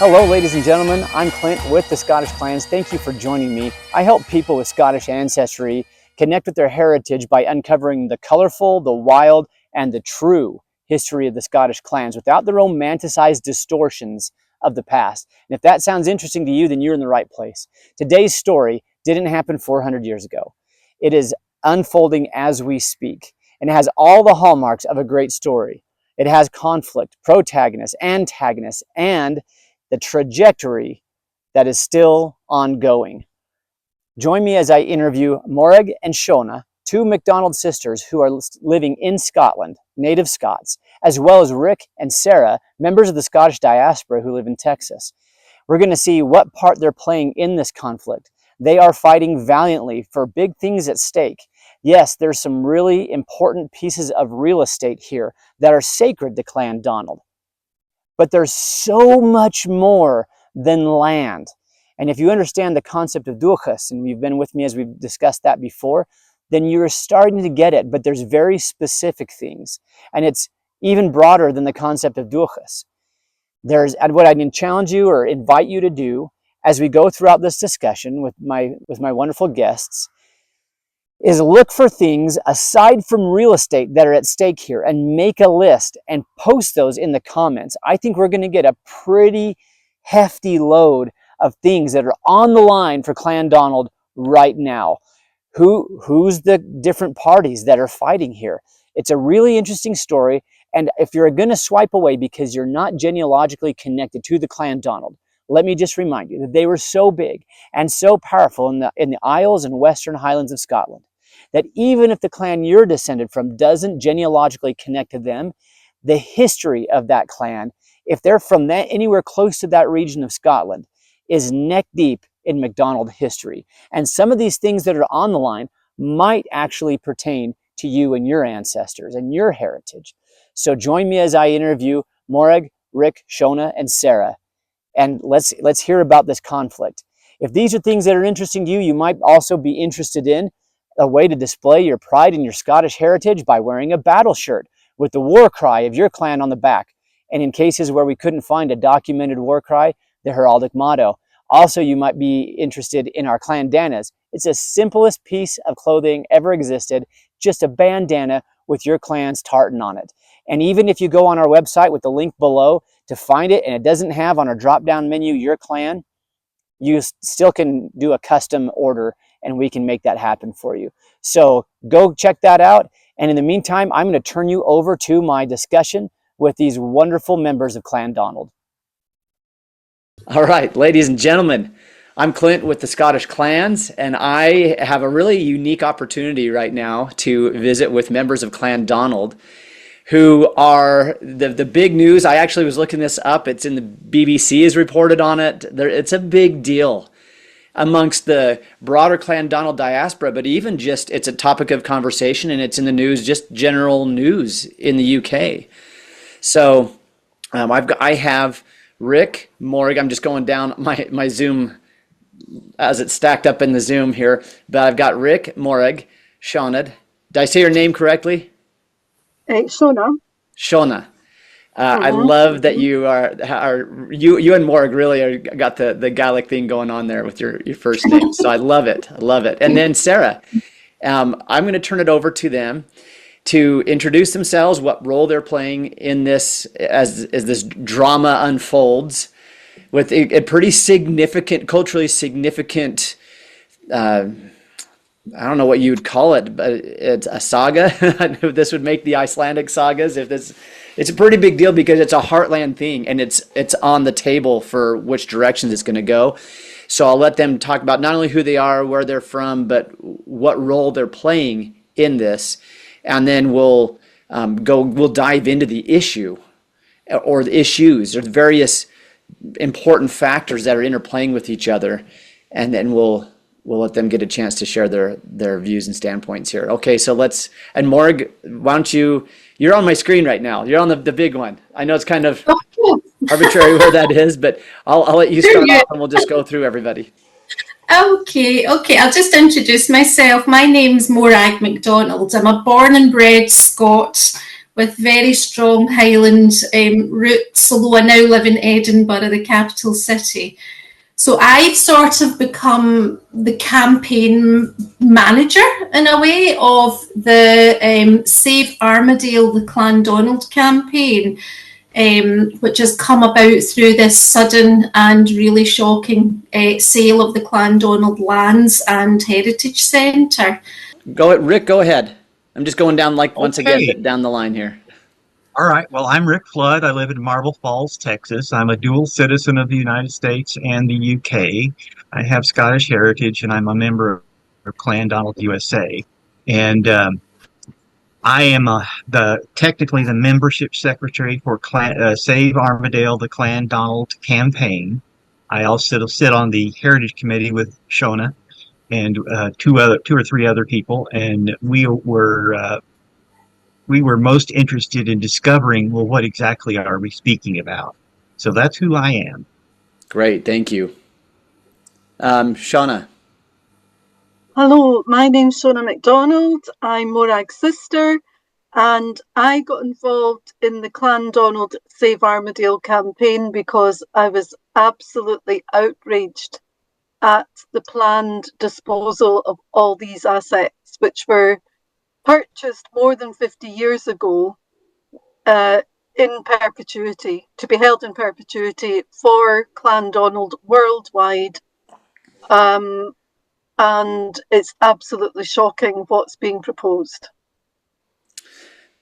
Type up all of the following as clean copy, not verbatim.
Hello, ladies and gentlemen. I'm Clint with the Scottish Clans. Thank you for joining me. I help people with Scottish ancestry connect with their heritage by uncovering the colorful, the wild, and the true history of the Scottish clans without the romanticized distortions of the past. And if that sounds interesting to you, then you're in the right place. Today's story didn't happen 400 years ago. It is unfolding as we speak, and it has all the hallmarks of a great story. It has conflict, protagonists, antagonists, and the trajectory that is still ongoing. Join me as I interview Morag and Shauna, two MacDonald sisters who are living in Scotland, native Scots, as well as Rick and Sarah, members of the Scottish diaspora who live in Texas. We're going to see what part they're playing in this conflict. They are fighting valiantly for big things at stake. Yes, there's some really important pieces of real estate here that are sacred to Clan Donald. But there's so much more than land. And if you understand the concept of duchas, and you've been with me as we've discussed that before, then you're starting to get it, but there's very specific things. And it's even broader than the concept of duchas. And what I can challenge you or invite you to do as we go throughout this discussion with my wonderful guests is look for things aside from real estate that are at stake here and make a list and post those in the comments. I think we're going to get a pretty hefty load of things that are on the line for Clan Donald right now. Who's the different parties that are fighting here? It's a really interesting story, and if you're going to swipe away because you're not genealogically connected to the Clan Donald, let me just remind you that they were so big and so powerful in the Isles and Western Highlands of Scotland that even if the clan you're descended from doesn't genealogically connect to them, the history of that clan, if they're from anywhere close to that region of Scotland, is neck deep in MacDonald history. And some of these things that are on the line might actually pertain to you and your ancestors and your heritage. So join me as I interview Morag, Rick, Shauna, and Sarah. And let's hear about this conflict. If these are things that are interesting to you, you might also be interested in a way to display your pride in your Scottish heritage by wearing a battle shirt with the war cry of your clan on the back. And in cases where we couldn't find a documented war cry, the heraldic motto. Also, you might be interested in our Clandanas. It's the simplest piece of clothing ever existed, just a bandana with your clan's tartan on it. And even if you go on our website with the link below to find it and it doesn't have on our drop-down menu your clan, you still can do a custom order and we can make that happen for you. So go check that out. And in the meantime, I'm going to turn you over to my discussion with these wonderful members of Clan Donald. All right, ladies and gentlemen, I'm Clint with the Scottish Clans, and I have a really unique opportunity right now to visit with members of Clan Donald, who are the big news. I actually was looking this up. It's in the BBC has reported on it. It's a big deal amongst the broader Clan Donald diaspora, but even just it's a topic of conversation and it's in the news, just general news in the UK. So I have Rick, Morag. I'm just going down my Zoom as it's stacked up in the Zoom here, but I've got Rick, Morag, Shauna. Did I say your name correctly? Shauna. Shauna. I love that you you and Morag really got the Gaelic thing going on there with your first name. So I love it. I love it. And then Sarah, I'm going to turn it over to them to introduce themselves, what role they're playing in this as this drama unfolds with a pretty significant, culturally significant, I don't know what you would call it, but it's a saga. This would make the Icelandic sagas. It's a pretty big deal because it's a heartland thing, and it's on the table for which directions it's going to go. So I'll let them talk about not only who they are, where they're from, but what role they're playing in this, and then we'll dive into the issue or the issues or the various important factors that are interplaying with each other, and then we'll let them get a chance to share their views and standpoints here. Okay, so and Morag, why don't you're on my screen right now. You're on the big one. I know it's kind of arbitrary where that is, but I'll let you start off and we'll just go through everybody. Okay. I'll just introduce myself. My name's Morag MacDonald. I'm a born and bred Scot with very strong Highland roots, although I now live in Edinburgh, the capital city. So I've sort of become the campaign manager, in a way, of the Save Armadale, the Clandonald campaign, which has come about through this sudden and really shocking sale of the Clandonald lands and heritage centre. Rick, go ahead. I'm just going down once Okay. again down the line here. All right. Well, I'm Rick Flood. I live in Marble Falls, Texas. I'm a dual citizen of the United States and the UK. I have Scottish heritage, and I'm a member of Clandonald USA. And I am technically the membership secretary for Save Armadale, the Clandonald campaign. I also sit on the Heritage Committee with Shauna and two or three other people, and we were most interested in discovering, well, what exactly are we speaking about? So that's who I am. Great, thank you. Shauna. Hello, my name's Shauna MacDonald. I'm Morag's sister, and I got involved in the Clandonald Save Armadale campaign because I was absolutely outraged at the planned disposal of all these assets, which were purchased more than 50 years ago in perpetuity, to be held in perpetuity for Clandonald worldwide. And it's absolutely shocking what's being proposed.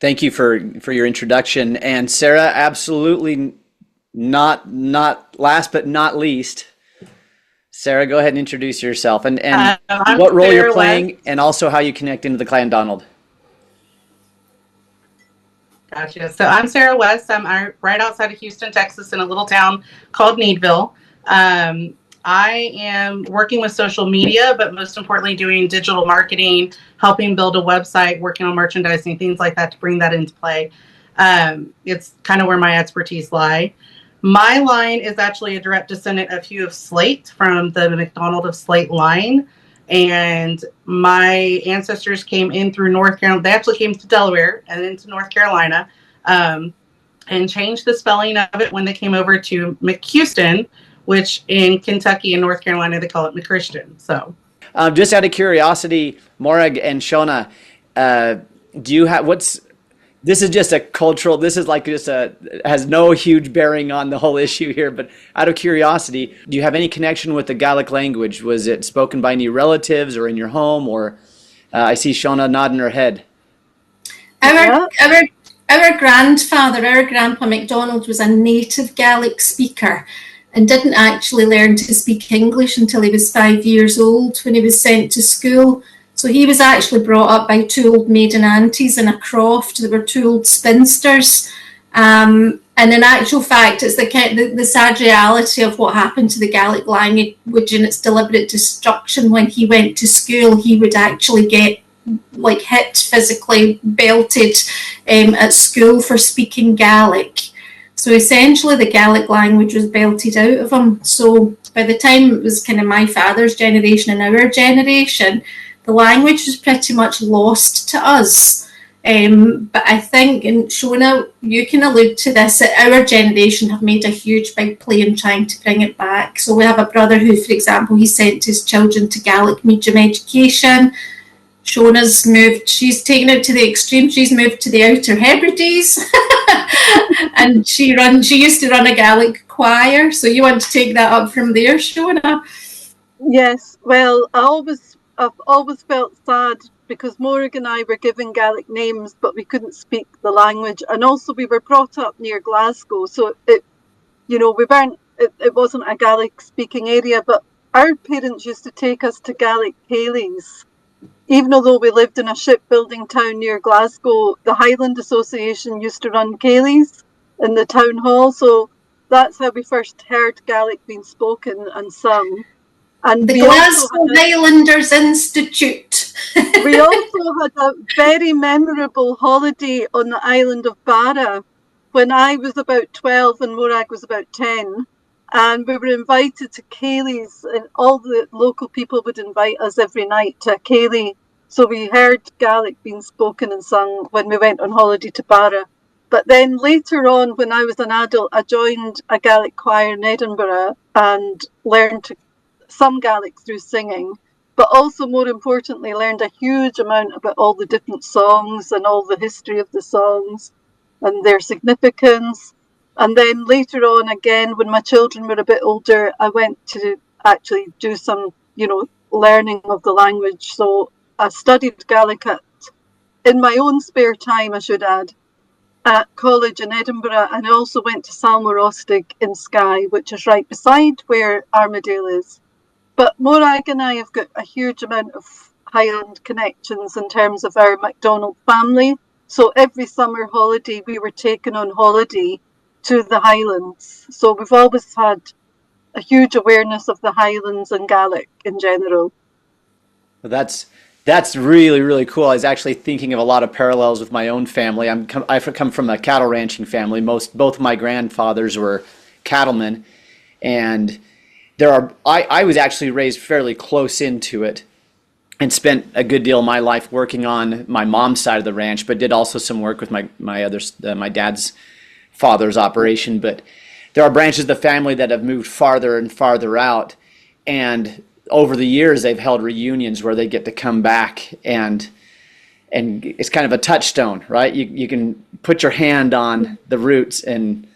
Thank you for your introduction. And Sarah, absolutely not last but not least. Sarah, go ahead and introduce yourself and what role you're playing and also how you connect into the Clandonald. Gotcha. So I'm Sarah West. I'm right outside of Houston, Texas, in a little town called Needville. I am working with social media, but most importantly, doing digital marketing, helping build a website, working on merchandising, things like that to bring that into play. It's kind of where my expertise lie. My line is actually a direct descendant of Hugh of Slate from the MacDonald of Slate line. And my ancestors came in through North Carolina. They actually came to Delaware and into North Carolina and changed the spelling of it when they came over to McHouston, which in Kentucky and North Carolina, they call it McChristian. So, just out of curiosity, Morag and Shauna, do you have this is just a cultural, this is has no huge bearing on the whole issue here, but out of curiosity, do you have any connection with the Gaelic language? Was it spoken by any relatives or in your home, or I see Shauna nodding her head. Our Grandpa MacDonald was a native Gaelic speaker and didn't actually learn to speak English until he was 5 years old when he was sent to school. So he was actually brought up by two old maiden aunties in a croft. They were two old spinsters. And in actual fact, it's the sad reality of what happened to the Gaelic language and its deliberate destruction. When he went to school, he would actually get hit, physically belted at school for speaking Gaelic. So essentially the Gaelic language was belted out of him. So by the time it was kind of my father's generation and our generation, the language was pretty much lost to us. But I think, and Shauna, you can allude to this, that our generation have made a huge big play in trying to bring it back. So we have a brother who, for example, he sent his children to Gaelic medium education. Shauna's moved, she's taken it to the extreme, she's moved to the Outer Hebrides. And she used to run a Gaelic choir. So you want to take that up from there, Shauna? Yes, well, I've always felt sad because Morag and I were given Gaelic names, but we couldn't speak the language. And also we were brought up near Glasgow. So it wasn't a Gaelic speaking area, but our parents used to take us to Gaelic ceilidhs. Even though we lived in a shipbuilding town near Glasgow, the Highland Association used to run ceilidhs in the town hall. So that's how we first heard Gaelic being spoken and sung. And the Glasgow Highlanders Institute. We also had a very memorable holiday on the island of Barra when I was about 12 and Morag was about 10. And we were invited to ceilidhs, and all the local people would invite us every night to a ceilidh. So we heard Gaelic being spoken and sung when we went on holiday to Barra. But then later on, when I was an adult, I joined a Gaelic choir in Edinburgh and learned some Gaelic through singing, but also more importantly, learned a huge amount about all the different songs and all the history of the songs and their significance. And then later on, again, when my children were a bit older, I went to actually do some, learning of the language. So I studied Gaelic in my own spare time, I should add, at college in Edinburgh, and I also went to Salmorostig in Skye, which is right beside where Armadale is. But Morag and I have got a huge amount of Highland connections in terms of our MacDonald family. So every summer holiday, we were taken on holiday to the Highlands. So we've always had a huge awareness of the Highlands and Gaelic in general. Well, that's really, really cool. I was actually thinking of a lot of parallels with my own family. I've come from a cattle ranching family. Both of my grandfathers were cattlemen, and I was actually raised fairly close into it and spent a good deal of my life working on my mom's side of the ranch, but did also some work with my dad's father's operation. But there are branches of the family that have moved farther and farther out, and over the years they've held reunions where they get to come back, and it's kind of a touchstone, right? You can put your hand on the roots and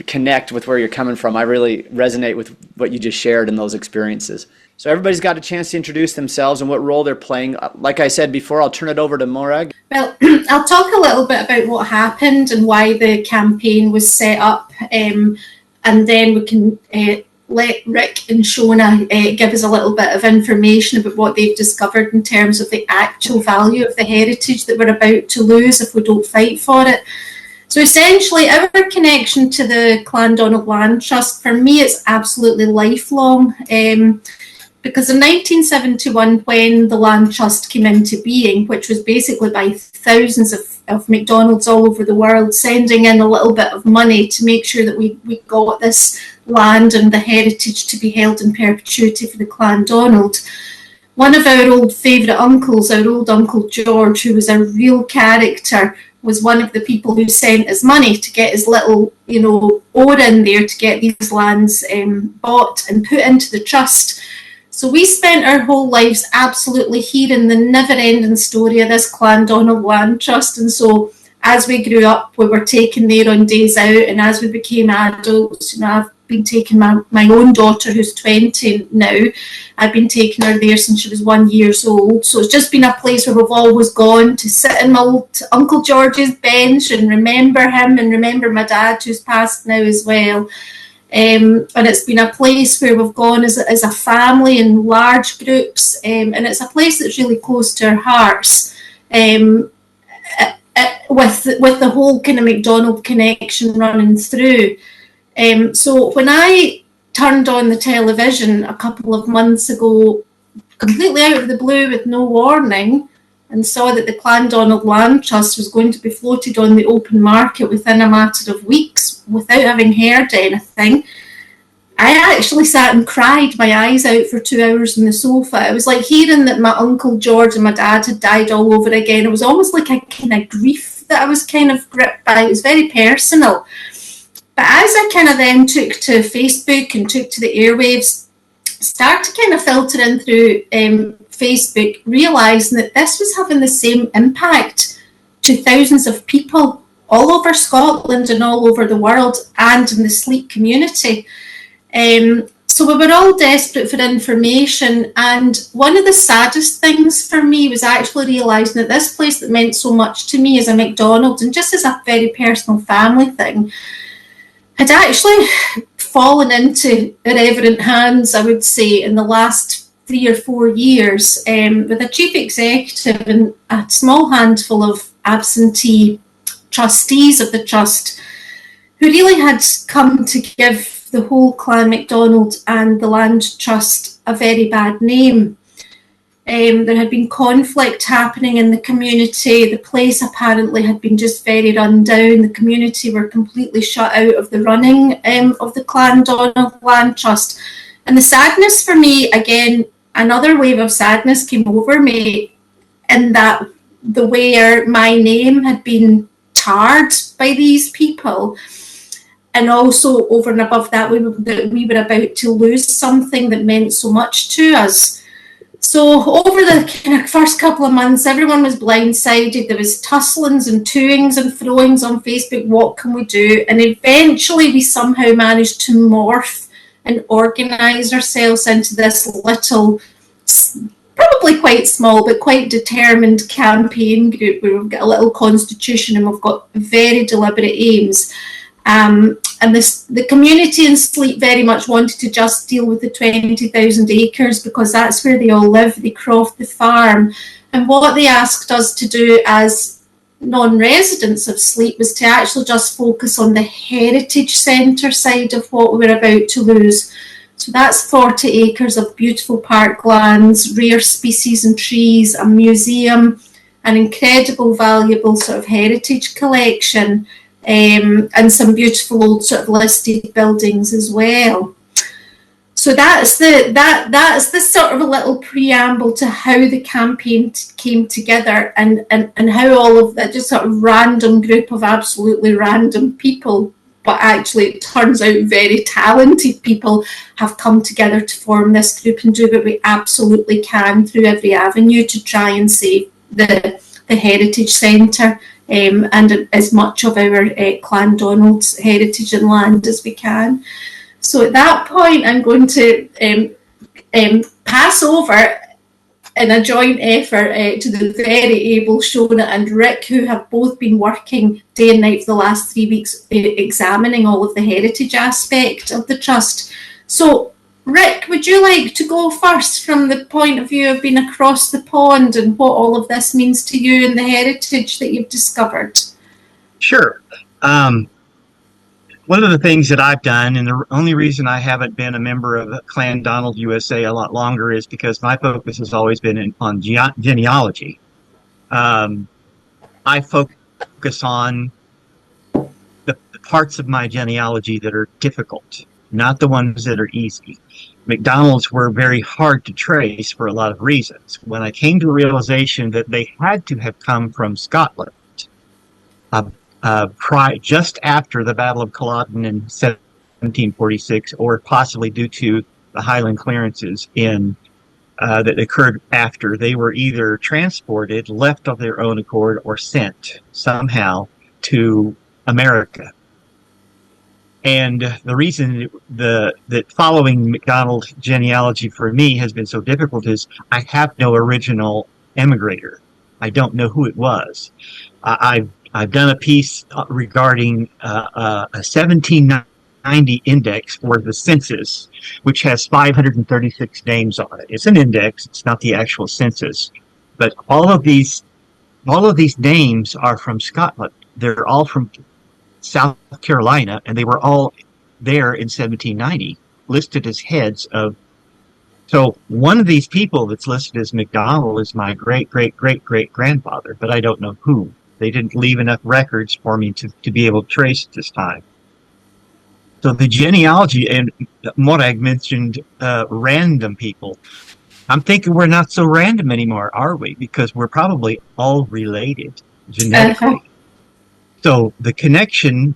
connect with where you're coming from. I really resonate with what you just shared in those experiences. So everybody's got a chance to introduce themselves and what role they're playing. Like I said before, I'll turn it over to Morag. Well, I'll talk a little bit about what happened and why the campaign was set up, and then we can let Rick and Shauna give us a little bit of information about what they've discovered in terms of the actual value of the heritage that we're about to lose if we don't fight for it. So essentially, our connection to the Clandonald Land Trust, for me, it's absolutely lifelong. Because in 1971, when the Land Trust came into being, which was basically by thousands of McDonald's all over the world sending in a little bit of money to make sure that we got this land and the heritage to be held in perpetuity for the Clandonald. One of our old favourite uncles, our old Uncle George, who was a real character, was one of the people who sent us money to get his little, oar in there to get these lands bought and put into the trust. So we spent our whole lives absolutely hearing the never-ending story of this Clandonald Land Trust. And so as we grew up, we were taken there on days out. And as we became adults, I've been taking my own daughter, who's 20 now. I've been taking her there since she was 1 year old. So it's just been a place where we've always gone to sit in my old Uncle George's bench and remember him and remember my dad, who's passed now as well. And it's been a place where we've gone as a family in large groups, and it's a place that's really close to our hearts, with the whole kind of McDonald connection running through. So when I turned on the television a couple of months ago, completely out of the blue with no warning, and saw that the Clandonald Land Trust was going to be floated on the open market within a matter of weeks without having heard anything, I actually sat and cried my eyes out for 2 hours on the sofa. It was like hearing that my Uncle George and my dad had died all over again. It was almost like a kind of grief that I was kind of gripped by. It was very personal. But as I kind of then took to Facebook and took to the airwaves, started to kind of filter in through Facebook, realising that this was having the same impact to thousands of people all over Scotland and all over the world and in the Sleep community. So we were all desperate for information, and one of the saddest things for me was actually realising that this place that meant so much to me as a McDonald's and just as a very personal family thing had actually fallen into irreverent hands, I would say, in the last 3 or 4 years, with a chief executive and a small handful of absentee trustees of the trust who really had come to give the whole Clan MacDonald and the Land Trust a very bad name. There had been conflict happening in the community. The place apparently had been just very run down. The community were completely shut out of the running of the Clandonald Land Trust. And the sadness for me, again, another wave of sadness came over me in that the way my name had been hard by these people. And also over and above that, we were about to lose something that meant so much to us. So over the kind of first couple of months, everyone was blindsided. There was tusslings and toings and throwings on Facebook. What can we do? And eventually we somehow managed to morph and organise ourselves into this little, probably quite small, but quite determined campaign group where we've got a little constitution and we've got very deliberate aims. And the community in Sleat very much wanted to just deal with the 20,000 acres because that's where they all live. They croft the farm. And what they asked us to do as non-residents of Sleat was to actually just focus on the heritage centre side of what we were about to lose. So that's 40 acres of beautiful parklands, rare species and trees, a museum, an incredible, valuable sort of heritage collection, and some beautiful old sort of listed buildings as well. So that's the sort of a little preamble to how the campaign came together and how all of that just sort of random group of absolutely random people, but actually it turns out very talented people, have come together to form this group and do what we absolutely can through every avenue to try and save the Heritage Centre. And as much of our Clandanas heritage and land as we can. So at that point, I'm going to pass over in a joint effort to the very able Shauna and Rick, who have both been working day and night for the last 3 weeks examining all of the heritage aspect of the trust. So Rick, would you like to go first from the point of view of being across the pond and what all of this means to you and the heritage that you've discovered? Sure. One of the things that I've done, and the only reason I haven't been a member of Clandanas USA a lot longer is because my focus has always been on genealogy. I focus on the parts of my genealogy that are difficult, not the ones that are easy. McDonald's were very hard to trace for a lot of reasons. When I came to the realization that they had to have come from Scotland, just after the Battle of Culloden in 1746, or possibly due to the Highland clearances that occurred after, they were either transported, left of their own accord, or sent somehow to America. And the reason that following MacDonald genealogy for me has been so difficult is I have no original emigrator. I don't know who it was. I've done a piece regarding a 1790 index for the census, which has 536 names on it. It's an index. It's not the actual census, but all of these names are from Scotland. They're all from South Carolina, and they were all there in 1790, listed as heads of. So one of these people that's listed as MacDonald is my great-great-great-great-grandfather, but I don't know who. They didn't leave enough records for me to be able to trace at this time. So the genealogy, and Morag mentioned random people. I'm thinking we're not so random anymore, are we? Because we're probably all related genetically. So the connection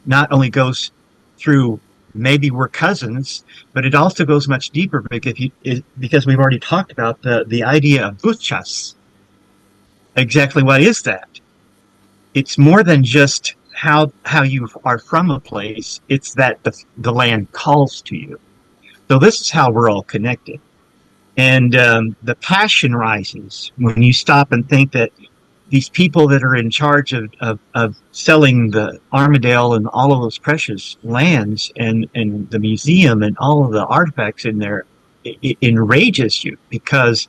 not only goes through maybe we're cousins, but it also goes much deeper because we've already talked about the idea of buchas. Exactly what is that? It's more than just how you are from a place. It's that the land calls to you. So this is how we're all connected. And the passion rises when you stop and think that these people that are in charge of selling the Armadale and all of those precious lands and the museum and all of the artifacts in there, it enrages you, because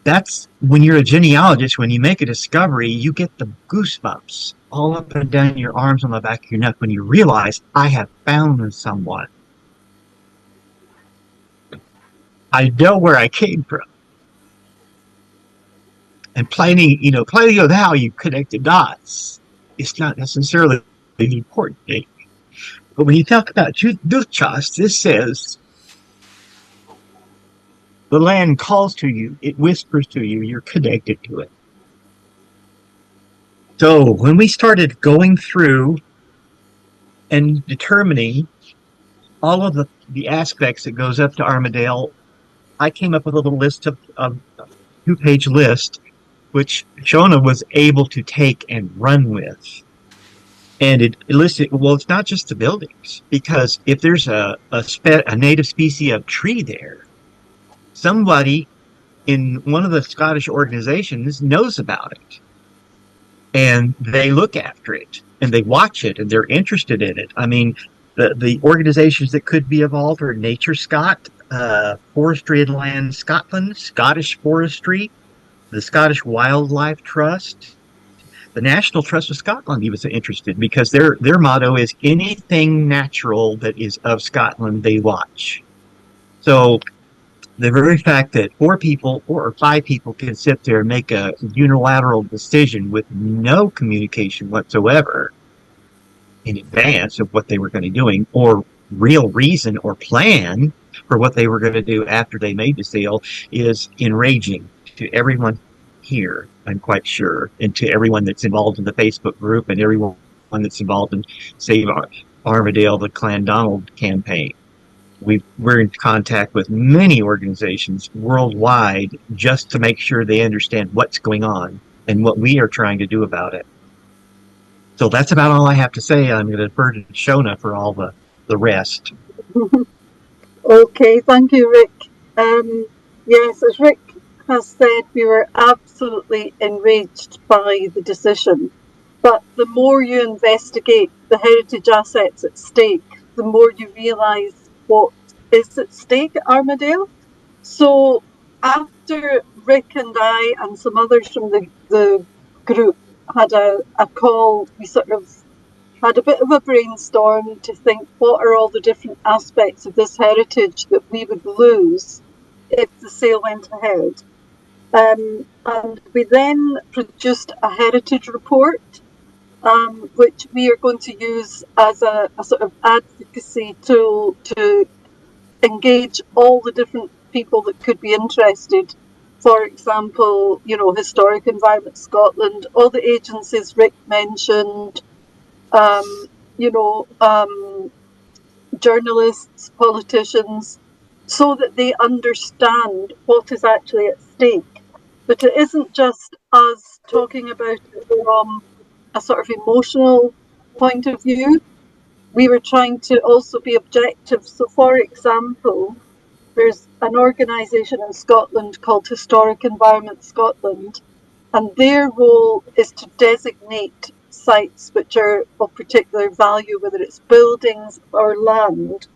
that's when you're a genealogist, when you make a discovery, you get the goosebumps all up and down your arms on the back of your neck when you realize I have found someone. I know where I came from. And planning of how you connect the dots is not necessarily the important thing. But when you talk about duchas, this says the land calls to you, it whispers to you, you're connected to it. So when we started going through and determining all of the aspects that goes up to Armadale, I came up with a little list of a 2-page list, which Shauna was able to take and run with. And it listed, well, it's not just the buildings, because if there's a native species of tree there, somebody in one of the Scottish organizations knows about it. And they look after it and they watch it and they're interested in it. I mean, the organizations that could be involved are Nature Scot, Forestry and Land Scotland, Scottish Forestry, the Scottish Wildlife Trust, the National Trust of Scotland. He was interested because their motto is anything natural that is of Scotland they watch. So the very fact that 4 people or 5 people can sit there and make a unilateral decision with no communication whatsoever in advance of what they were going to be doing, or real reason or plan for what they were going to do after they made the sale, is enraging to everyone here, I'm quite sure, and to everyone that's involved in the Facebook group and everyone that's involved in Save Armadale, the Clandanas campaign. We're in contact with many organizations worldwide just to make sure they understand what's going on and what we are trying to do about it. So that's about all I have to say. I'm going to defer to Shauna for all the rest. Okay, thank you, Rick. Yes, as Rick has said, we were absolutely enraged by the decision. But the more you investigate the heritage assets at stake, the more you realise what is at stake at Armadale. So after Rick and I and some others from the group had a call, we sort of had a bit of a brainstorm to think, what are all the different aspects of this heritage that we would lose if the sale went ahead. And we then produced a heritage report, which we are going to use as a sort of advocacy tool to engage all the different people that could be interested. For example, Historic Environment Scotland, all the agencies Rick mentioned, journalists, politicians, so that they understand what is actually at stake. But it isn't just us talking about it from a sort of emotional point of view. We were trying to also be objective. So, for example, there's an organisation in Scotland called Historic Environment Scotland, and their role is to designate sites which are of particular value, whether it's buildings or land.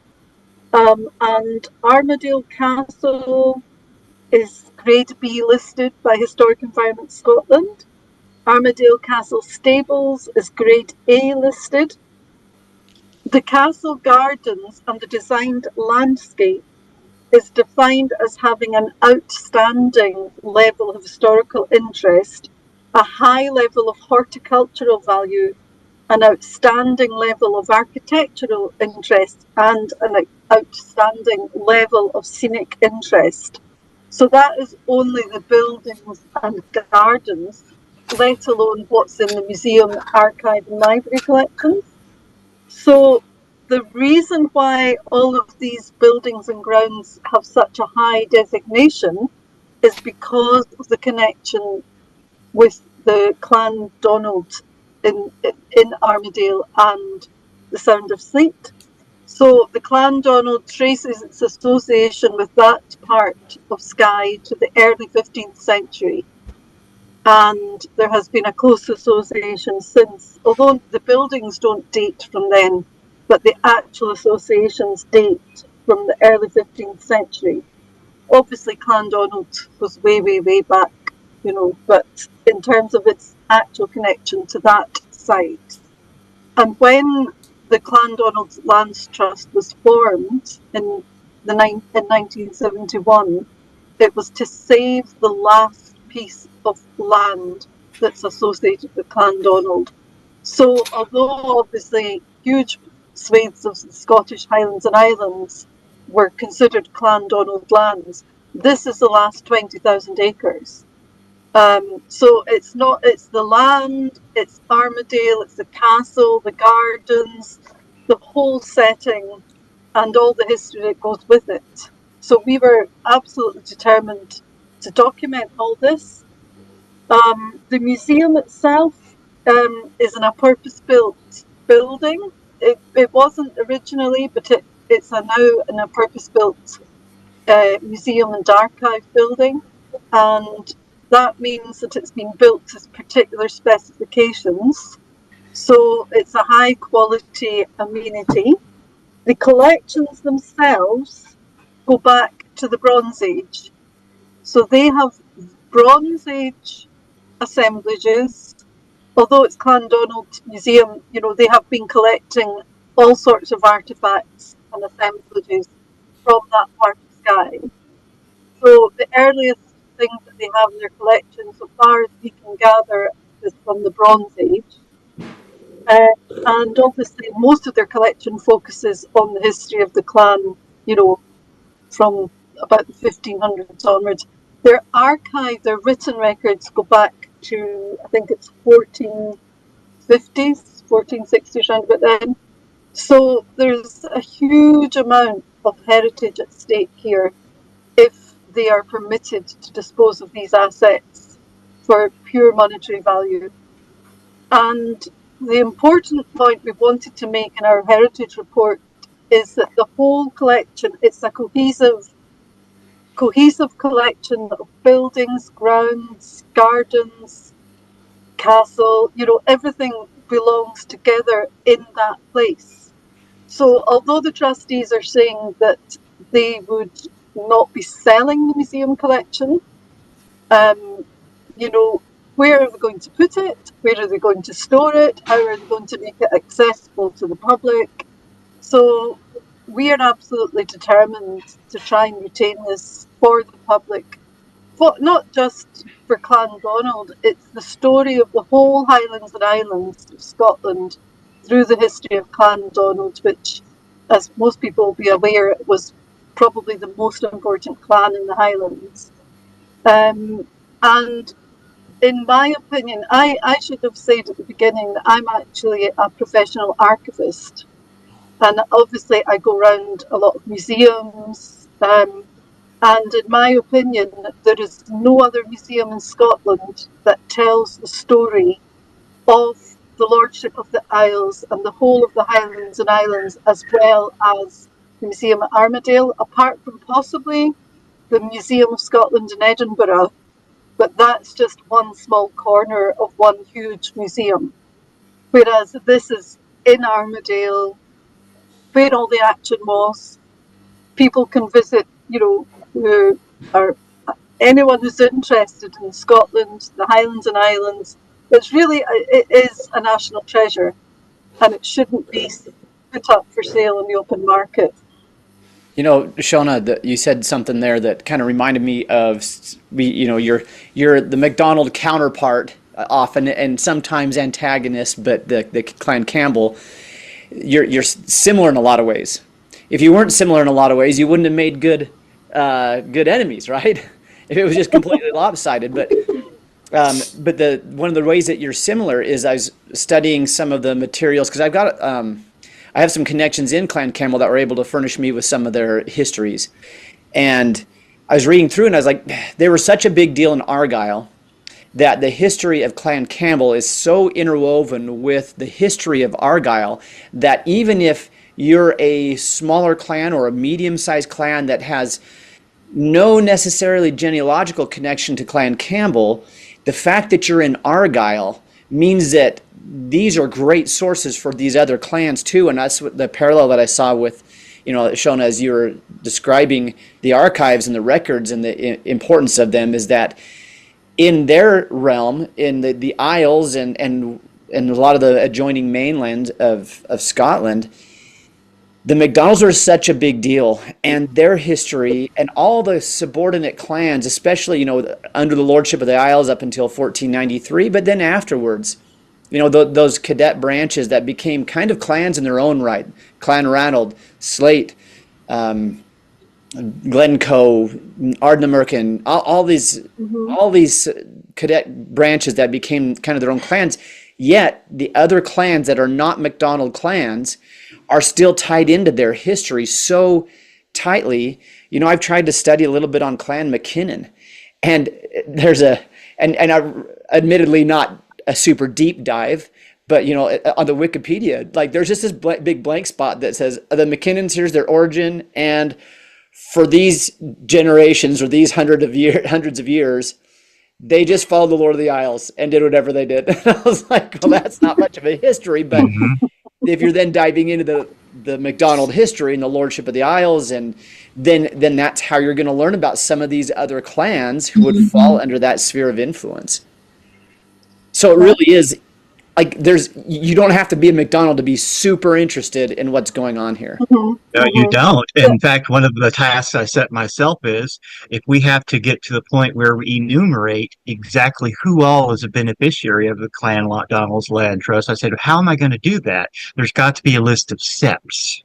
And Armadale Castle is Grade B listed by Historic Environment Scotland. Armadale Castle Stables is Grade A listed. The castle gardens and the designed landscape is defined as having an outstanding level of historical interest, a high level of horticultural value, an outstanding level of architectural interest, and an outstanding level of scenic interest. So that is only the buildings and gardens, let alone what's in the museum, archive, and library collections. So the reason why all of these buildings and grounds have such a high designation is because of the connection with the Clan Donald in Armadale and the Sound of Sleat. So the Clan Donald traces its association with that part of Skye to the early 15th century. And there has been a close association since, although the buildings don't date from then, but the actual associations date from the early 15th century. Obviously, Clandonald was way, way, way back, but in terms of its actual connection to that site. And when the Clandonald Lands Trust was formed in 1971, it was to save the last piece of land that's associated with Clandonald. So although obviously huge swathes of the Scottish Highlands and Islands were considered Clandonald lands, this is the last 20,000 acres. So it's the land, it's Armadale, it's the castle, the gardens, the whole setting, and all the history that goes with it. So we were absolutely determined to document all this. The museum itself is in a purpose-built building. It wasn't originally, but it's now in a purpose-built museum and archive building, and that means that it's been built to particular specifications. So it's a high quality amenity. The collections themselves go back to the Bronze Age. So they have Bronze Age assemblages. Although it's Clandonald Museum, they have been collecting all sorts of artefacts and assemblages from that part of Skye. So the earliest things that they have in their collection, so far as we can gather, is from the Bronze Age. And obviously most of their collection focuses on the history of the clan, from about the 1500s onwards. Their archive, their written records go back to, I think it's 1450s, 1460s, around about then. So there's a huge amount of heritage at stake here if they are permitted to dispose of these assets for pure monetary value. And the important point we wanted to make in our heritage report is that the whole collection, it's a cohesive collection of buildings, grounds, gardens, castle, everything belongs together in that place. So although the trustees are saying that they would not be selling the museum collection, where are they going to put it? Where are they going to store it? How are they going to make it accessible to the public? So we are absolutely determined to try and retain this for the public, but not just for Clandonald. It's the story of the whole Highlands and Islands of Scotland through the history of Clandonald, which, as most people will be aware, was probably the most important clan in the Highlands. And in my opinion, I should have said at the beginning that I'm actually a professional archivist. And obviously I go around a lot of museums. And in my opinion, there is no other museum in Scotland that tells the story of the Lordship of the Isles and the whole of the Highlands and Islands, as well as the Museum at Armadale, apart from possibly the Museum of Scotland in Edinburgh. But that's just one small corner of one huge museum. Whereas this is in Armadale, where all the action was. People can visit, who are anyone who's interested in Scotland, the Highlands and Islands. It is a national treasure, and it shouldn't be put up for sale in the open market. Shauna, you said something there that kind of reminded me of, you're the MacDonald counterpart often, and sometimes antagonist, but the Clan Campbell, you're similar in a lot of ways. If you weren't similar in a lot of ways, you wouldn't have made good enemies, right? If it was just completely lopsided. But one of the ways that you're similar is I was studying some of the materials, because I have some connections in Clan Campbell that were able to furnish me with some of their histories. And I was reading through and I was like, they were such a big deal in Argyle that the history of Clan Campbell is so interwoven with the history of Argyle that even if you're a smaller clan or a medium-sized clan that has no necessarily genealogical connection to Clan Campbell, the fact that you're in Argyle means that these are great sources for these other clans too. And that's what the parallel that I saw with, Shauna, as you were describing the archives and the records and the importance of them, is that in their realm, in the Isles and a lot of the adjoining mainland of Scotland, the MacDonalds are such a big deal, and their history and all the subordinate clans, especially, under the lordship of the Isles up until 1493, but then afterwards, those cadet branches that became kind of clans in their own right, Clan Ranald, Slate, Glencoe, Ardnamurchan, all these cadet branches that became kind of their own clans. Yet the other clans that are not MacDonald clans are still tied into their history so tightly. You know, I've tried to study a little bit on Clan McKinnon, and admittedly not a super deep dive, but you know, on the Wikipedia, like there's just this big blank spot that says the McKinnons, here's their origin, and for these generations or these hundreds of years, they just followed the Lord of the Isles and did whatever they did. And I was like, well, that's not much of a history, but if you're then diving into the MacDonald history and the Lordship of the Isles, and then that's how you're going to learn about some of these other clans who would fall under that sphere of influence. So it really is like you don't have to be a MacDonald to be super interested in what's going on here. No, you don't. In fact, one of the tasks I set myself is if we have to get to the point where we enumerate exactly who all is a beneficiary of the Clan MacDonald's Land Trust, I said, how am I going to do that? There's got to be a list of septs.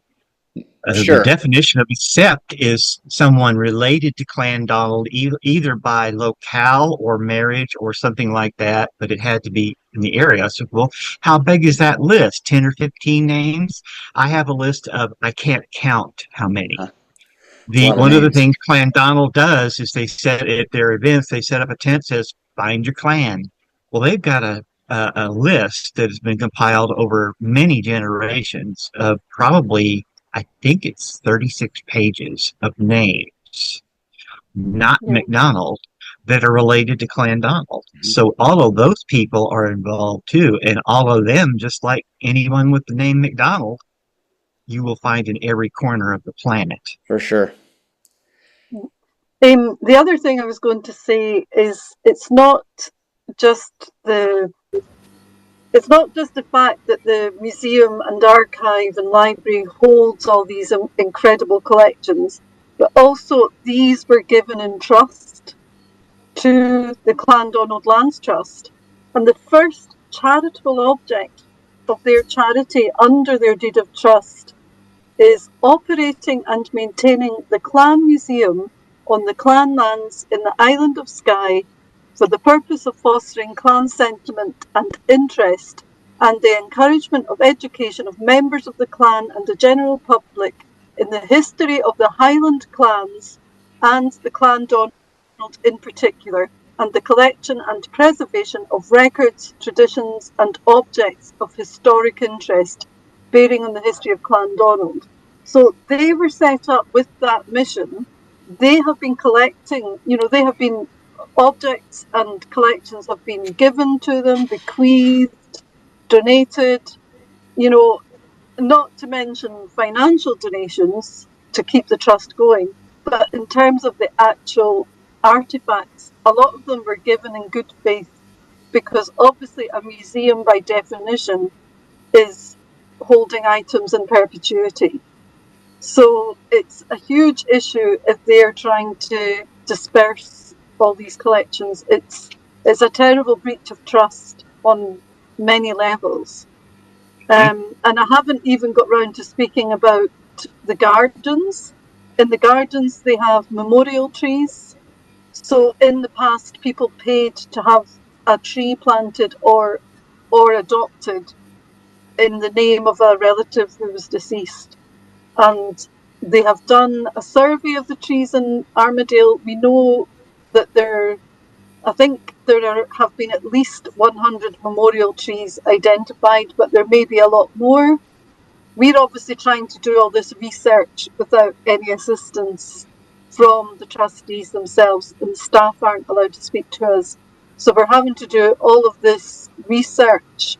Sure. The definition of a sept is someone related to Clandonald either by locale or marriage or something like that, but it had to be in the area. I said, well, how big is that list? 10 or 15 names? I have a list of, I can't count how many. One of the things Clandonald does is they set at their events, they set up a tent that says, find your clan. Well, they've got a list that has been compiled over many generations of probably, I think it's 36 pages of names, not MacDonald, that are related to Clandonald. So all of those people are involved too. And all of them, just like anyone with the name MacDonald, you will find in every corner of the planet. For sure. The other thing I was going to say is it's not just the fact that the museum and archive and library holds all these incredible collections, but also these were given in trust to the Clandonald Lands Trust. And the first charitable object of their charity under their deed of trust is operating and maintaining the Clan Museum on the Clan lands in the Island of Skye for the purpose of fostering clan sentiment and interest and the encouragement of education of members of the clan and the general public in the history of the Highland clans and the Clandonald in particular, and the collection and preservation of records, traditions and objects of historic interest bearing on the history of Clandonald. So they were set up with that mission. They have been collecting, they have been objects and collections have been given to them, bequeathed, donated, not to mention financial donations to keep the trust going. But in terms of the actual artifacts, a lot of them were given in good faith because obviously a museum by definition is holding items in perpetuity. So it's a huge issue if they're trying to disperse all these collections. It's a terrible breach of trust on many levels. And I haven't even got round to speaking about the gardens. In the gardens, they have memorial trees. So in the past, people paid to have a tree planted or adopted in the name of a relative who was deceased. And they have done a survey of the trees in Armadale. We know that I think there have been at least 100 memorial trees identified, but there may be a lot more. We're obviously trying to do all this research without any assistance from the trustees themselves, and staff aren't allowed to speak to us. So we're having to do all of this research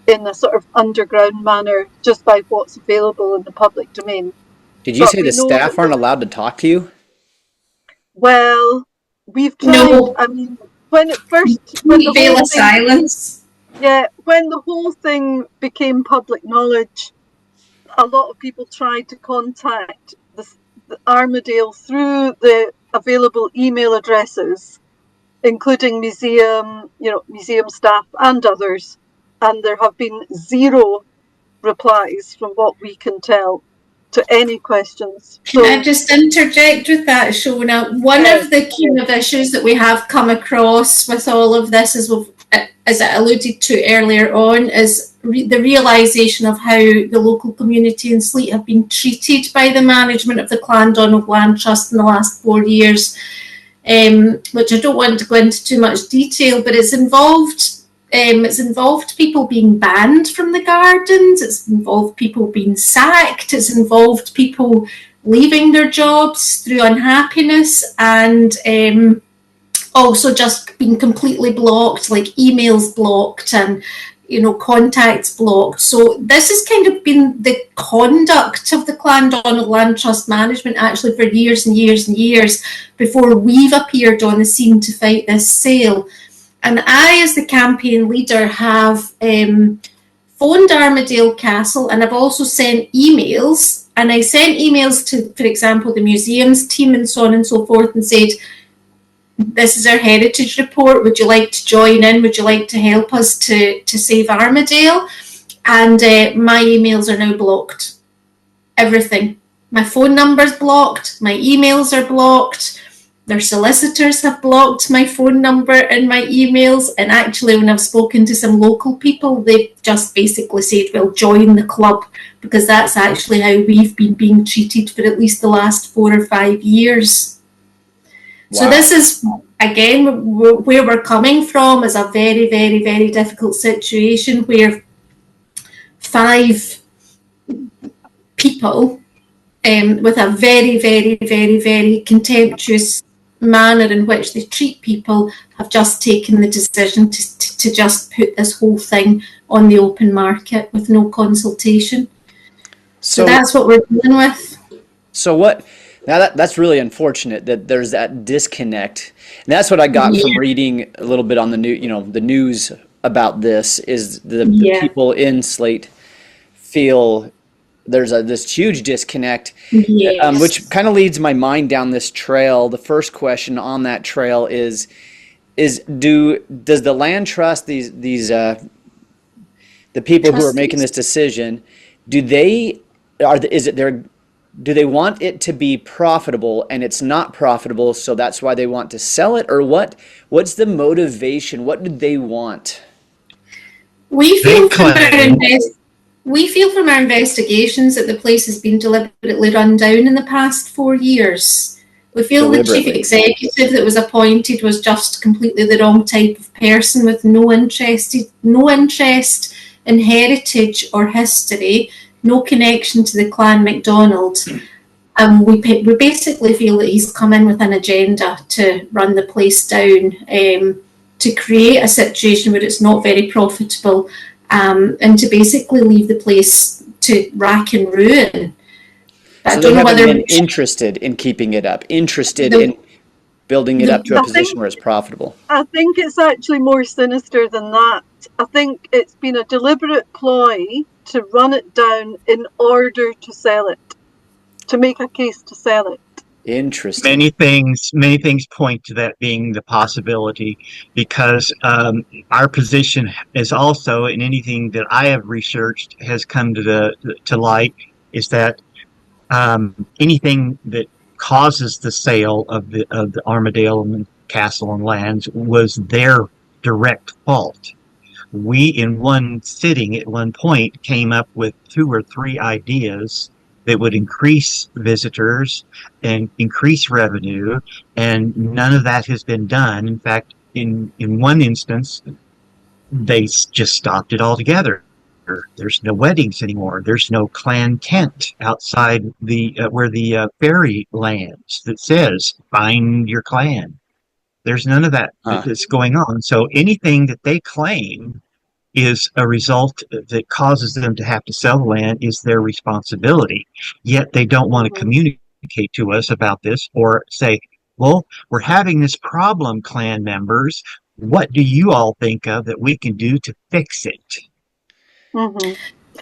in a sort of underground manner just by what's available in the public domain. Did you say the staff aren't allowed to talk to you? Well, we've tried. No. I mean, when it first... Veil of silence. Yeah, when the whole thing became public knowledge, a lot of people tried to contact the Armadale through the available email addresses, including museum staff and others. And there have been zero replies from what we can tell. to any questions. Can I just interject with that, Shauna? One of the kind of issues that we have come across with all of this, as I alluded to earlier on, is the realisation of how the local community in Sleat have been treated by the management of the Clandanas Land Trust in the last 4 years, which I don't want to go into too much detail, but it's involved people being banned from the gardens, it's involved people being sacked, it's involved people leaving their jobs through unhappiness, and also just being completely blocked, like emails blocked and contacts blocked. So this has kind of been the conduct of the Clandanas Land Trust management actually for years and years and years before we've appeared on the scene to fight this sale. And I, as the campaign leader, have phoned Armadale Castle, and I've also sent emails. And I sent emails to, for example, the museums team and so on and so forth, and said, this is our heritage report. Would you like to join in? Would you like to help us to save Armadale? And my emails are now blocked. Everything. My phone number's blocked. My emails are blocked. Their solicitors have blocked my phone number and my emails, and actually when I've spoken to some local people, they've just basically said, well, join the club, because that's actually how we've been being treated for at least the last 4 or 5 years. Wow. So this is, again, where we're coming from is a very, very, very difficult situation where 5 people with a very, very, very, very contemptuous manner in which they treat people have just taken the decision to just put this whole thing on the open market with no consultation. So that's what we're dealing with. So what? Now that's really unfortunate that there's that disconnect, and that's what I got from reading a little bit on the the news about this. Is the people in Sleat feel there's this huge disconnect, which kind of leads my mind down this trail. The first question on that trail is does the land trust the people who are making this decision, do they want it to be profitable and it's not profitable, so that's why they want to sell it, or what's the motivation? What do they want? We feel from our investigations that the place has been deliberately run down in the past 4 years. We feel the chief executive that was appointed was just completely the wrong type of person, with no interest in heritage or history, no connection to the Clan MacDonald. We basically feel that he's come in with an agenda to run the place down, to create a situation where it's not very profitable, and to basically leave the place to rack and ruin. So they haven't been interested in keeping it up, in building it up to a position where it's profitable. I think it's actually more sinister than that. I think it's been a deliberate ploy to run it down in order to sell it, to make a case to sell it. Interesting. Many things point to that being the possibility, because our position is also, in anything that I have researched has come to light, is that anything that causes the sale of the Armadale and Castle and lands was their direct fault. We, in one sitting at one point, came up with 2 or 3 ideas that would increase visitors and increase revenue, and none of that has been done. In fact, in one instance, they just stopped it altogether. There's no weddings anymore. There's no clan tent outside where the ferry lands that says "Find your clan." There's none of that that's going on. So anything that they claim is a result that causes them to have to sell the land is their responsibility. Yet they don't want to communicate to us about this or say, well, we're having this problem, clan members. What do you all think of that we can do to fix it? Mm-hmm.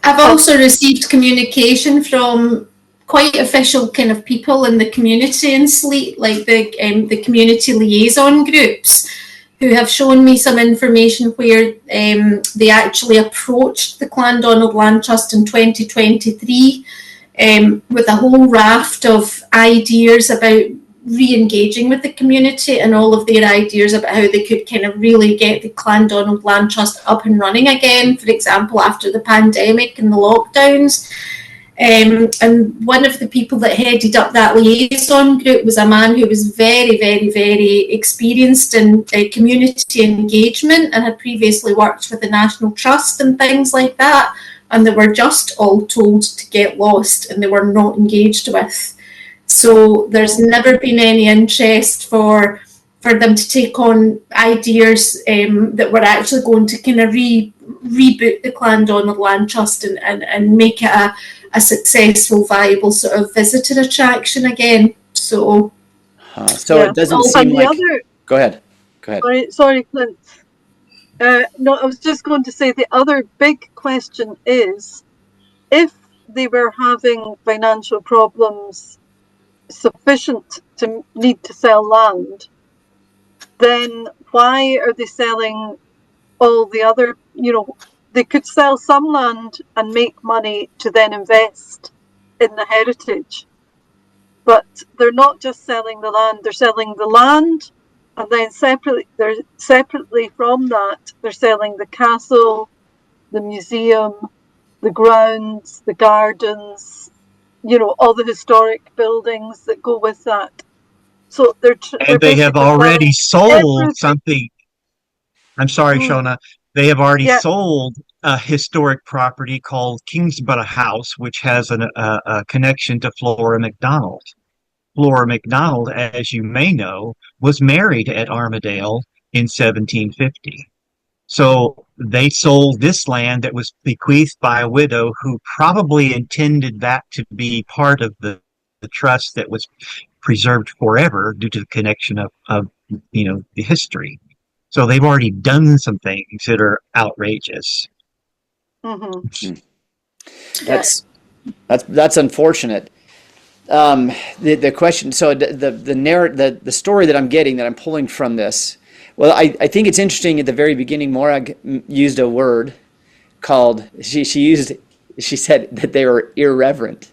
I've also received communication from quite official kind of people in the community in Sleat, like the community liaison groups, who have shown me some information where they actually approached the Clandanas Land Trust in 2023 with a whole raft of ideas about re-engaging with the community and all of their ideas about how they could kind of really get the Clandonald Land Trust up and running again, for example, after the pandemic and the lockdowns. And one of the people that headed up that liaison group was a man who was very, very, very experienced in community engagement and had previously worked with the National Trust and things like that. And they were just all told to get lost and they were not engaged with. So there's never been any interest for them to take on ideas that were actually going to kind of reboot the Clandonald Land Trust and make it a successful, viable sort of visitor attraction again. So, it doesn't seem like. Go ahead. Sorry, Clint. No, I was just going to say the other big question is, if they were having financial problems sufficient to need to sell land, then why are they selling all the other, they could sell some land and make money to then invest in the heritage. But they're not just selling the land, they're selling the land, and then separately from that, they're selling the castle, the museum, the grounds, the gardens, all the historic buildings that go with that. So they have already sold something. I'm sorry, Shauna. They have already sold a historic property called Kingsborough House, which has a connection to Flora MacDonald. Flora MacDonald, as you may know, was married at Armadale in 1750. So they sold this land that was bequeathed by a widow who probably intended that to be part of the trust that was preserved forever due to the connection of the history. So they've already done some things that are outrageous. Mm-hmm. That's unfortunate. The question. So the story that I'm getting, that I'm pulling from this. Well, I think it's interesting. At the very beginning, Morag used a word called. She said that they were irreverent,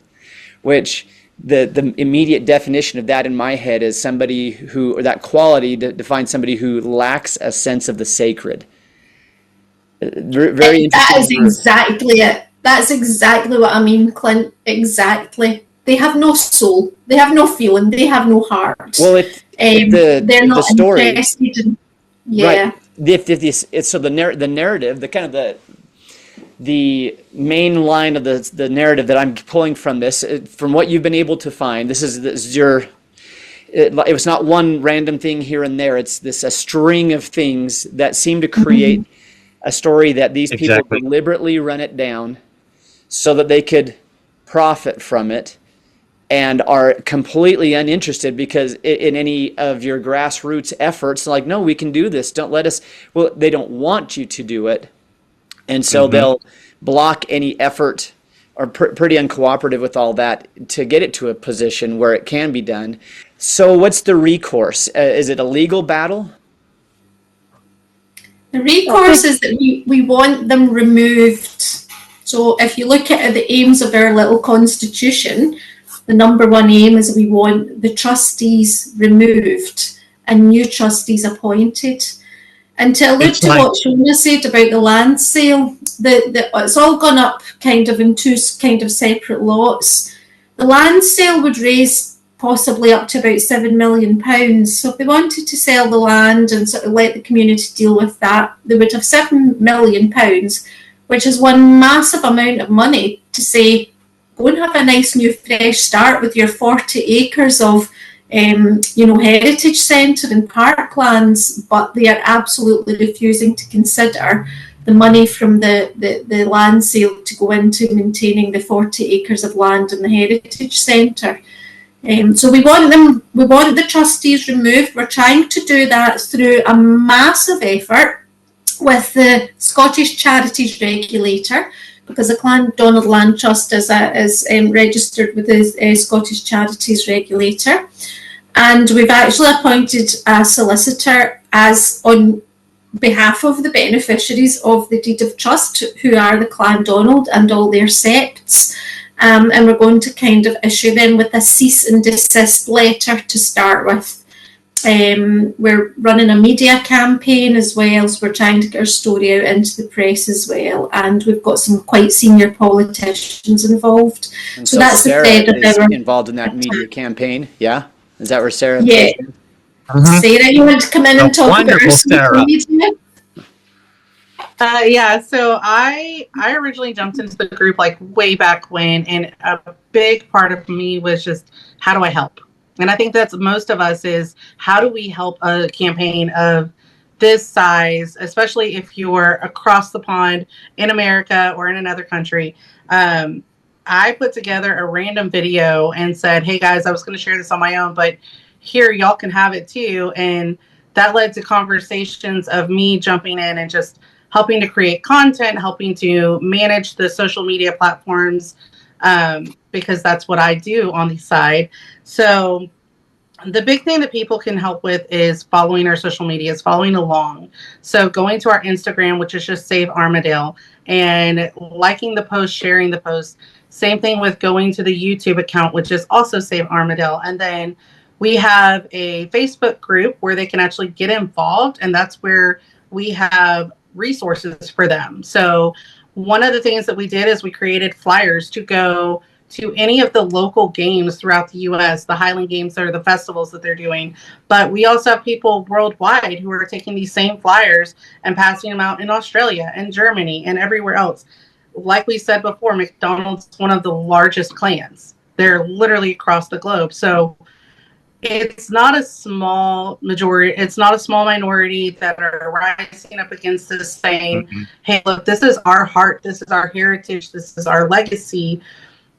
which the immediate definition of that in my head is somebody who, or that quality defines somebody who lacks a sense of the sacred. Very interesting. That is exactly it. That's exactly what I mean, Clint. Exactly. They have no soul. They have no feeling. They have no heart. Well, they're not story, interested in. Yeah. Right. So the narrative, the kind of the main line of the narrative that I'm pulling from this, from what you've been able to find, this is your. It was not one random thing here and there. It's a string of things that seem to create a story that these people deliberately run it down so that they could profit from it, and are completely uninterested because in any of your grassroots efforts, like, no, we can do this. Don't let us. Well, they don't want you to do it. And so they'll block any effort, or pretty uncooperative with all that, to get it to a position where it can be done. So what's the recourse? Is it a legal battle? The recourse is that we want them removed. So if you look at the aims of our little constitution, the number one aim is we want the trustees removed and new trustees appointed. And to allude to what Shauna said about the land sale, it's all gone up kind of in two kind of separate lots. The land sale would raise possibly up to about £7 million. So if they wanted to sell the land and sort of let the community deal with that, they would have £7 million, which is one massive amount of money to say, go and have a nice new fresh start with your 40 acres of heritage centre and parklands, but they are absolutely refusing to consider the money from the land sale to go into maintaining the 40 acres of land in the heritage centre. So we want the trustees removed. We're trying to do that through a massive effort with the Scottish Charities Regulator, because the Clandonald Land Trust is registered with the Scottish Charities Regulator. And we've actually appointed a solicitor as on behalf of the beneficiaries of the deed of trust, who are the Clandonald and all their septs. and we're going to kind of issue them with a cease and desist letter to start with. We're running a media campaign as well, so we're trying to get our story out into the press as well, and we've got some quite senior politicians involved. And so that's Sarah the thread of is our involved in that media campaign. Yeah, is that where Sarah? Yeah. Sarah, you want to come in and talk about our social media? Yeah, so I originally jumped into the group like way back when, and a big part of me was just, how do I help? And I think that's most of us is, how do we help a campaign of this size, especially if you're across the pond in America or in another country. I put together a random video and said, hey guys, I was going to share this on my own, but here y'all can have it too. And that led to conversations of me jumping in and just helping to create content, helping to manage the social media platforms, because that's what I do on the side. So the big thing that people can help with is following our social medias, following along. So going to our Instagram, which is just Save Armadale, and liking the post, sharing the post. Same thing with going to the YouTube account, which is also Save Armadale. And then we have a Facebook group where they can actually get involved, and that's where we have resources for them. So one of the things that we did is we created flyers to go to any of the local games throughout the U.S., the Highland Games or the festivals that they're doing. But we also have people worldwide who are taking these same flyers and passing them out in Australia and Germany and everywhere else. Like we said before, McDonald's is one of the largest clans. They're literally across the globe. So it's not a small majority. It's not a small minority that are rising up against this saying, hey, look, this is our heart. This is our heritage. This is our legacy.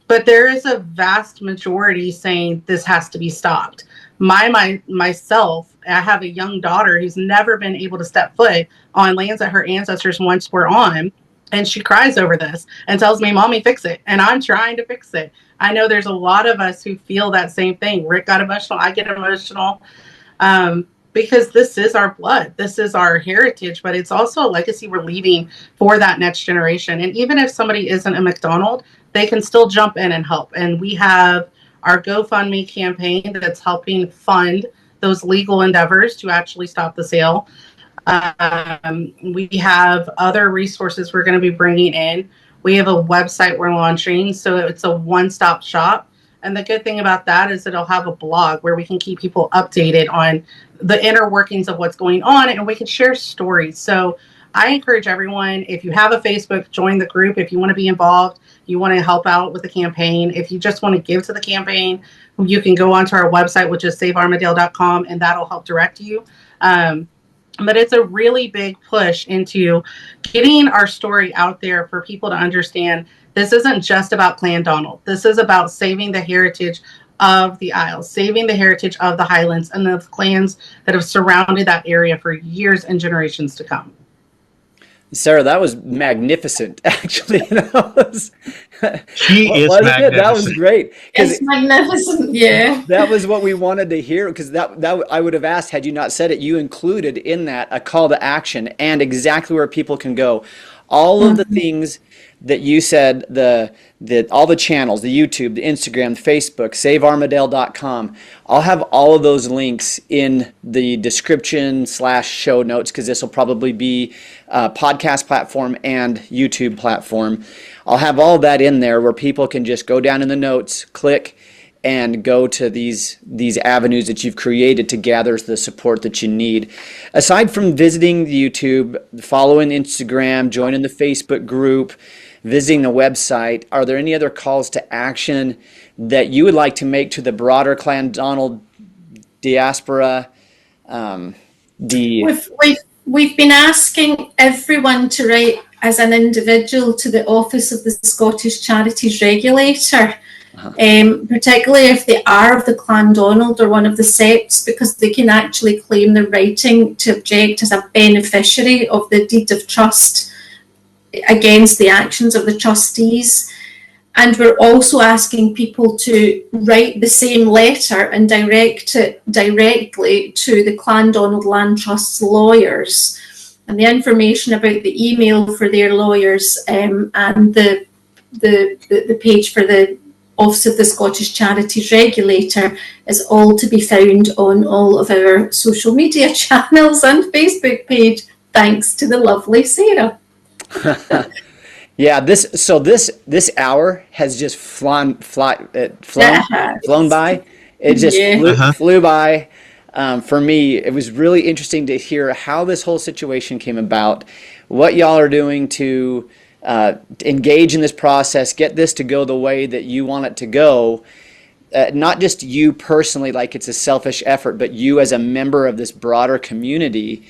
But there is a vast majority saying this has to be stopped. Myself, I have a young daughter who's never been able to step foot on lands that her ancestors once were on. And she cries over this and tells me, Mommy, fix it. And I'm trying to fix it. I know there's a lot of us who feel that same thing. Rick got emotional. I get emotional. Because this is our blood. This is our heritage, but it's also a legacy we're leaving for that next generation. And even if somebody isn't a McDonald, they can still jump in and help. And we have our GoFundMe campaign that's helping fund those legal endeavors to actually stop the sale. We have other resources we're going to be bringing in. We have a website we're launching, so it's a one-stop shop. And the good thing about that is it'll have a blog where we can keep people updated on the inner workings of what's going on, and we can share stories. So I encourage everyone, if you have a Facebook, join the group. If you want to be involved, you want to help out with the campaign. If you just want to give to the campaign, you can go onto our website, which is savearmadale.com, and that'll help direct you. But it's a really big push into getting our story out there for people to understand this isn't just about Clandonald. This is about saving the heritage of the Isles, saving the heritage of the Highlands and the clans that have surrounded that area for years and generations to come. Sarah, that was magnificent, actually. She is magnificent. That was great. It's magnificent, yeah. That was what we wanted to hear, because that I would have asked had you not said it. You included in that a call to action and exactly where people can go. All of the things that you said, all the channels, the YouTube, the Instagram, the Facebook, savearmadale.com. I'll have all of those links in the description / show notes, because this will probably be a podcast platform and YouTube platform. I'll have all that in there where people can just go down in the notes, click, and go to these avenues that you've created to gather the support that you need. Aside from visiting the YouTube, following Instagram, joining the Facebook group, visiting the website, are there any other calls to action that you would like to make to the broader Clandonald diaspora? We've been asking everyone to write as an individual to the Office of the Scottish Charities Regulator, particularly if they are of the Clandonald or one of the septs, because they can actually claim the writing to object as a beneficiary of the deed of trust against the actions of the trustees. And we're also asking people to write the same letter and direct it directly to the Clandonald Land Trust's lawyers. And the information about the email for their lawyers and the the page for the Office of the Scottish Charities Regulator is all to be found on all of our social media channels and Facebook page, thanks to the lovely Sarah. Yeah, this hour has just flown by. It just flew by. For me, it was really interesting to hear how this whole situation came about, what y'all are doing to engage in this process, get this to go the way that you want it to go. Not just you personally, like it's a selfish effort, but you as a member of this broader community.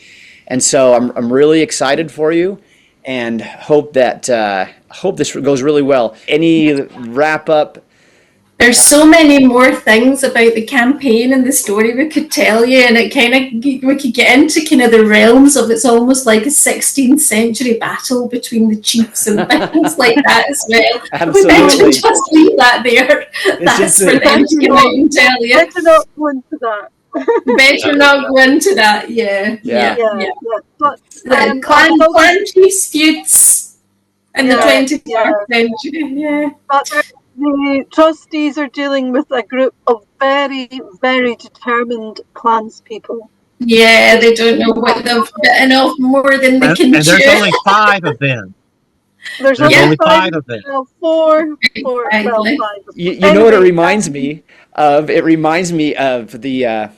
And so I'm really excited for you, and hope this goes really well. Any wrap up? There's so many more things about the campaign and the story we could tell you, and we could get into kind of the realms of, it's almost like a 16th century battle between the chiefs and things like that as well. Absolutely. We better just leave that there. That's for them to come out and tell you. Better not go into that. Better not go into that. Yeah. But, clan chiefs feuds in the 21st century. Yeah. But the trustees are dealing with a group of very, very determined clanspeople. Yeah, they don't know what they've bitten off more than they can chew. And there's only 5 of them. There's only 5 of them. Four. Exactly. 5. You know what it reminds me of? It reminds me of the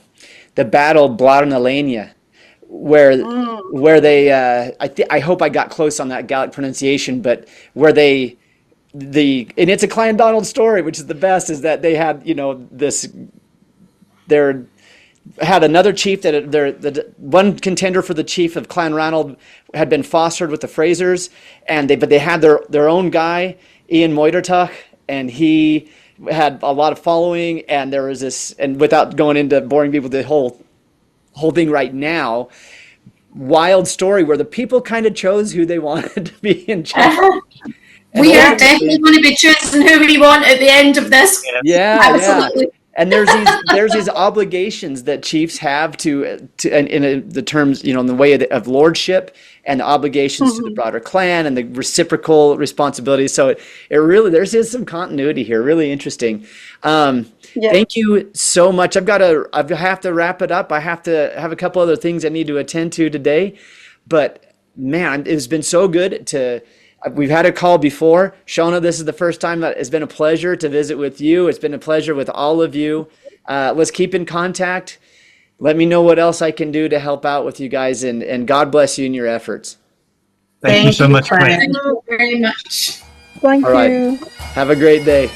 Battle of Blaenalania, where they I hope I got close on that Gaelic pronunciation, but where and it's a Clandonald story, which is the best, is that they had, had another chief that the one contender for the chief of Clanranald had been fostered with the Frasers, but they had their own guy, Ian Moidertuch, and he had a lot of following, and there was this, and without going into boring people the whole thing right now, wild story where the people kind of chose who they wanted to be in charge. We are definitely going to be choosing who we want at the end of this. Yeah, absolutely. Yeah. And there's these obligations that chiefs have to in the terms, in the way of lordship, and the obligations to the broader clan, and the reciprocal responsibilities. So it really, there's some continuity here. Really interesting. Thank you so much. I have to wrap it up. I have to have a couple other things I need to attend to today, but man, it's been so good we've had a call before. Shauna, this is the first time that it's been a pleasure to visit with you. It's been a pleasure with all of you. Let's keep in contact. Let me know what else I can do to help out with you guys, and God bless you in your efforts. Thank you so much, Frank. Thank you very much. Thank you. Have a great day.